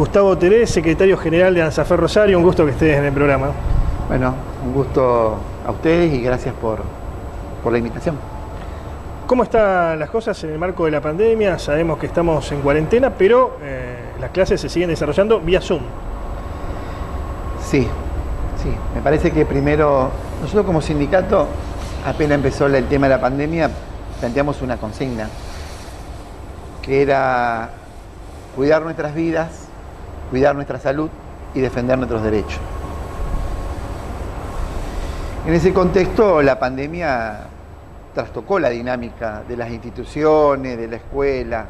Gustavo Terés, secretario general de ANSAFER Rosario, un gusto que estés en el programa. Bueno, un gusto a ustedes y gracias por la invitación. ¿Cómo están las cosas en el marco de la pandemia? Sabemos que estamos en cuarentena, pero las clases se siguen desarrollando vía Zoom. Sí, me parece que primero, nosotros como sindicato, apenas empezó el tema de la pandemia, planteamos una consigna, que era cuidar nuestras vidas, cuidar nuestra salud y defender nuestros derechos. En ese contexto, la pandemia trastocó la dinámica de las instituciones, de la escuela.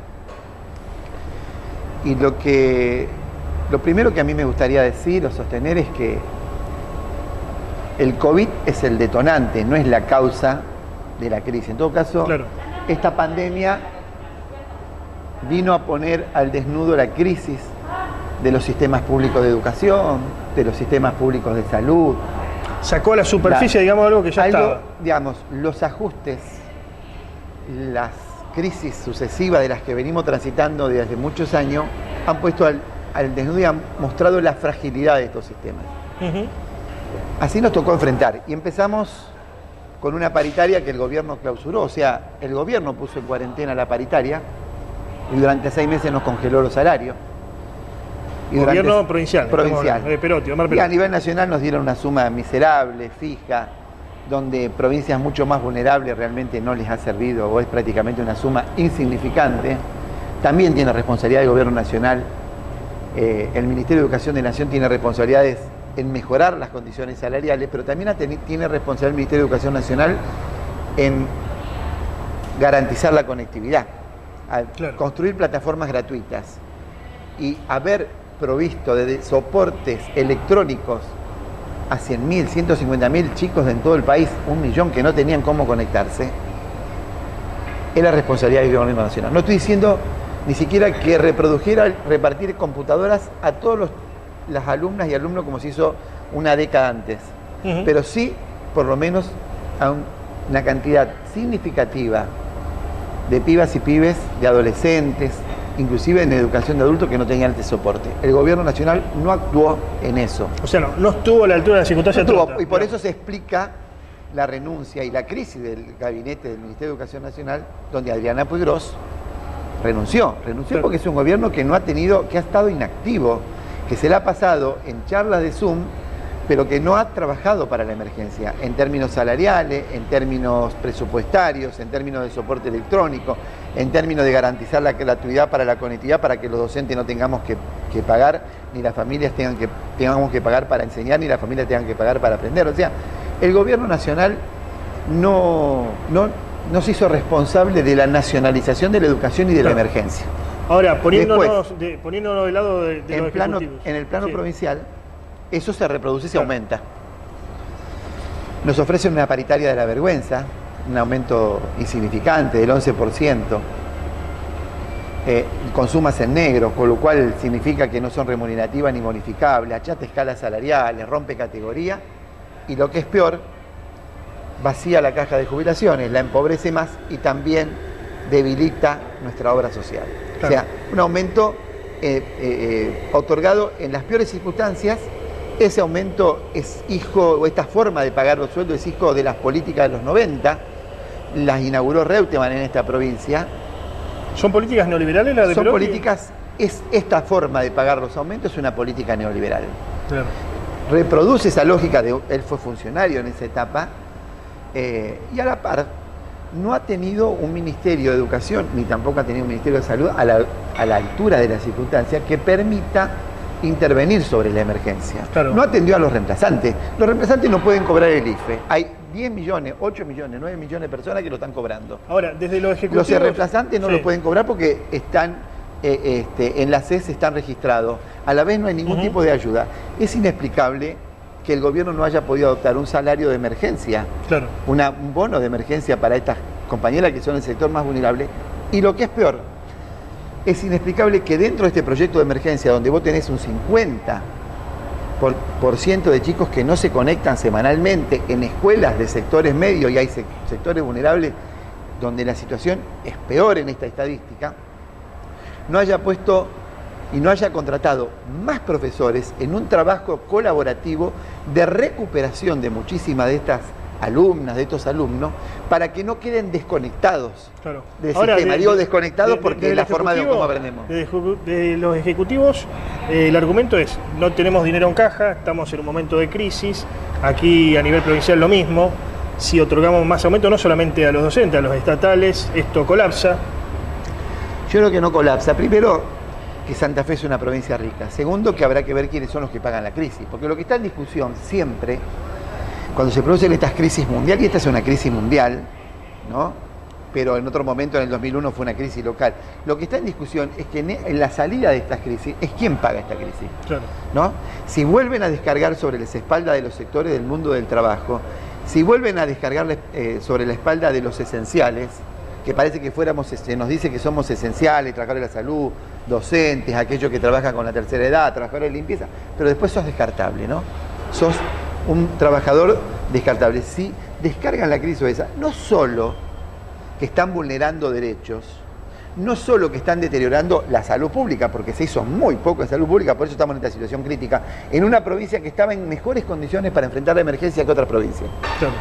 Y lo primero que a mí me gustaría decir o sostener es que el COVID es el detonante, no es la causa de la crisis. En todo caso, claro, esta pandemia vino a poner al desnudo la crisis de los sistemas públicos de educación, de los sistemas públicos de salud. Sacó a la superficie, digamos, algo que ya estaba. Digamos, los ajustes, las crisis sucesivas de las que venimos transitando desde hace muchos años, han puesto al desnudo y han mostrado la fragilidad de estos sistemas. Así nos tocó enfrentar. Y empezamos con una paritaria que el gobierno clausuró. O sea, el gobierno puso en cuarentena la paritaria y durante 6 meses nos congeló los salarios. Gobierno provincial. De Perotti, Omar Perotti. Y a nivel nacional nos dieron una suma miserable, fija, donde provincias mucho más vulnerables realmente no les ha servido o es prácticamente una suma insignificante. También tiene responsabilidad el gobierno nacional. El Ministerio de Educación de Nación tiene responsabilidades en mejorar las condiciones salariales, pero también tiene responsabilidad el Ministerio de Educación Nacional en garantizar la conectividad, claro, construir plataformas gratuitas y haber provisto de soportes electrónicos a 100.000, 150.000 chicos en todo el país, 1 millón que no tenían cómo conectarse, es la responsabilidad del gobierno nacional. No estoy diciendo ni siquiera que repartir computadoras a todas las alumnas y alumnos como se hizo una década antes, pero sí, por lo menos, a una cantidad significativa de pibas y pibes, de adolescentes, inclusive en educación de adultos que no tenían este soporte. El gobierno nacional no actuó en eso. O sea, no estuvo a la altura de la circunstancia. Y por eso se explica la renuncia y la crisis del gabinete del Ministerio de Educación Nacional, donde Adriana Puigros renunció claro, porque es un gobierno que ha estado inactivo, que se le ha pasado en charlas de Zoom, pero que no ha trabajado para la emergencia, en términos salariales, en términos presupuestarios, en términos de soporte electrónico, en términos de garantizar la gratuidad para la conectividad, para que los docentes no tengamos que pagar, ni las familias tengamos que pagar para enseñar, ni las familias tengan que pagar para aprender. O sea, el gobierno nacional no se hizo responsable de la nacionalización de la educación y de la emergencia. Ahora, poniéndonos del lado de los ejecutivos. En el plano provincial, eso se reproduce y se aumenta. Nos ofrecen una paritaria de la vergüenza, un aumento insignificante del 11%, con sumas en negro, con lo cual significa que no son remunerativas ni bonificables, achata escalas salariales, rompe categoría, y lo que es peor, vacía la caja de jubilaciones, la empobrece más y también debilita nuestra obra social. Claro. O sea, un aumento otorgado en las peores circunstancias. Ese aumento es hijo, o esta forma de pagar los sueldos es hijo de las políticas de los 90, las inauguró Reutemann en esta provincia. ¿Son políticas neoliberales las de Son Perotti? políticas, esta forma de pagar los aumentos es una política neoliberal. Claro. Reproduce esa lógica él fue funcionario en esa etapa, y a la par no ha tenido un Ministerio de Educación, ni tampoco ha tenido un Ministerio de Salud a la altura de las circunstancias que permita intervenir sobre la emergencia. Claro. No atendió a los reemplazantes. Los reemplazantes no pueden cobrar el IFE. Hay 10 millones, 8 millones, 9 millones de personas que lo están cobrando. Ahora, desde los ejecutivos... Los reemplazantes no lo pueden cobrar porque están en la CES están registrados. A la vez no hay ningún tipo de ayuda. Es inexplicable que el gobierno no haya podido adoptar un salario de emergencia, claro, un bono de emergencia para estas compañeras que son el sector más vulnerable. Y lo que es peor, es inexplicable que dentro de este proyecto de emergencia, donde vos tenés un 50% de chicos que no se conectan semanalmente en escuelas de sectores medios y hay sectores vulnerables donde la situación es peor en esta estadística, no haya puesto y no haya contratado más profesores en un trabajo colaborativo de recuperación de muchísimas de estas alumnas, de estos alumnos, para que no queden desconectados del sistema. Digo desconectados porque es la forma de cómo aprendemos. De los ejecutivos, el argumento es, no tenemos dinero en caja, estamos en un momento de crisis, aquí a nivel provincial lo mismo, si otorgamos más aumento no solamente a los docentes, a los estatales, esto colapsa. Yo creo que no colapsa. Primero, que Santa Fe es una provincia rica. Segundo, que habrá que ver quiénes son los que pagan la crisis, porque lo que está en discusión siempre, cuando se producen estas crisis mundiales, y esta es una crisis mundial, ¿no? Pero en otro momento, en el 2001, fue una crisis local. Lo que está en discusión es que en la salida de estas crisis es quién paga esta crisis, claro, ¿no? Si vuelven a descargar sobre las espaldas de los sectores del mundo del trabajo, si vuelven a descargar sobre la espalda de los esenciales, que parece que se nos dice que somos esenciales, trabajadores de la salud, docentes, aquellos que trabajan con la tercera edad, trabajadores de limpieza, pero después sos descartable, ¿no? Sos un trabajador descartable. Si descargan la crisis esa, no solo que están vulnerando derechos, no solo que están deteriorando la salud pública, porque se hizo muy poco en salud pública, por eso estamos en esta situación crítica, en una provincia que estaba en mejores condiciones para enfrentar la emergencia que otra provincia. Claro.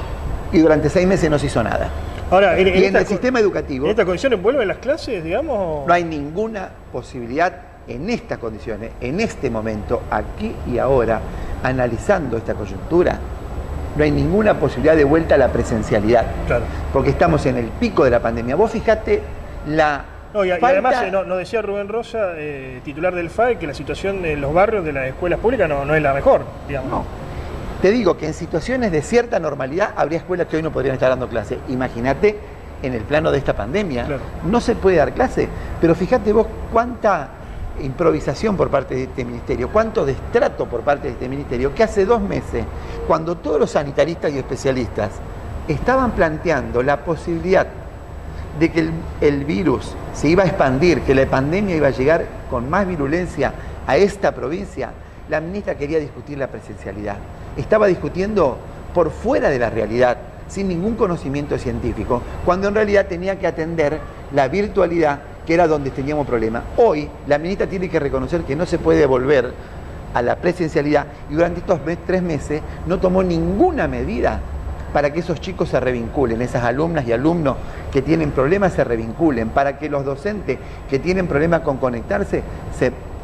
Y durante 6 meses no se hizo nada. Ahora, y en el sistema educativo... ¿En estas condiciones vuelven las clases, digamos? No hay ninguna posibilidad en estas condiciones, en este momento, aquí y ahora, analizando esta coyuntura, no hay ninguna posibilidad de vuelta a la presencialidad. Claro. Porque estamos en el pico de la pandemia. Vos fijate la... No, y además nos decía Rubén Rosa, titular del FAE, que la situación en los barrios de las escuelas públicas no es la mejor, digamos. No. Te digo que en situaciones de cierta normalidad habría escuelas que hoy no podrían estar dando clase. Imagínate en el plano de esta pandemia. Claro. No se puede dar clase, pero fíjate vos cuánta improvisación por parte de este ministerio, cuánto destrato por parte de este ministerio, que hace 2 meses, cuando todos los sanitaristas y especialistas estaban planteando la posibilidad de que el virus se iba a expandir, que la pandemia iba a llegar con más virulencia a esta provincia, la ministra quería discutir la presencialidad. Estaba discutiendo por fuera de la realidad, sin ningún conocimiento científico, cuando en realidad tenía que atender la virtualidad, que era donde teníamos problemas. Hoy la ministra tiene que reconocer que no se puede volver a la presencialidad y durante estos 3 meses no tomó ninguna medida para que esos chicos se revinculen, esas alumnas y alumnos que tienen problemas se revinculen, para que los docentes que tienen problemas con conectarse,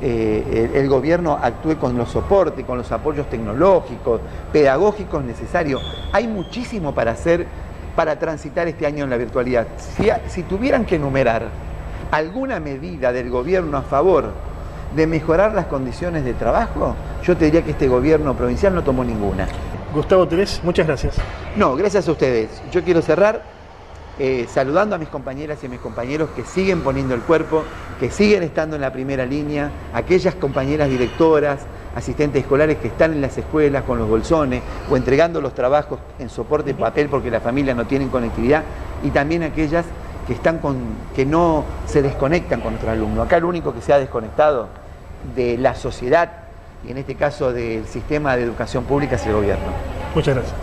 el gobierno actúe con los soportes, con los apoyos tecnológicos, pedagógicos necesarios. Hay muchísimo para hacer para transitar este año en la virtualidad. Si tuvieran que enumerar alguna medida del gobierno a favor de mejorar las condiciones de trabajo, yo te diría que este gobierno provincial no tomó ninguna. Gustavo Terés, muchas gracias. No, gracias a ustedes. Yo quiero cerrar saludando a mis compañeras y a mis compañeros que siguen poniendo el cuerpo, que siguen estando en la primera línea, aquellas compañeras directoras, asistentes escolares que están en las escuelas con los bolsones o entregando los trabajos en soporte en papel porque las familias no tienen conectividad, y también aquellas que no se desconectan con nuestros alumnos. Acá el único que se ha desconectado de la sociedad, y en este caso del sistema de educación pública, es el gobierno. Muchas gracias.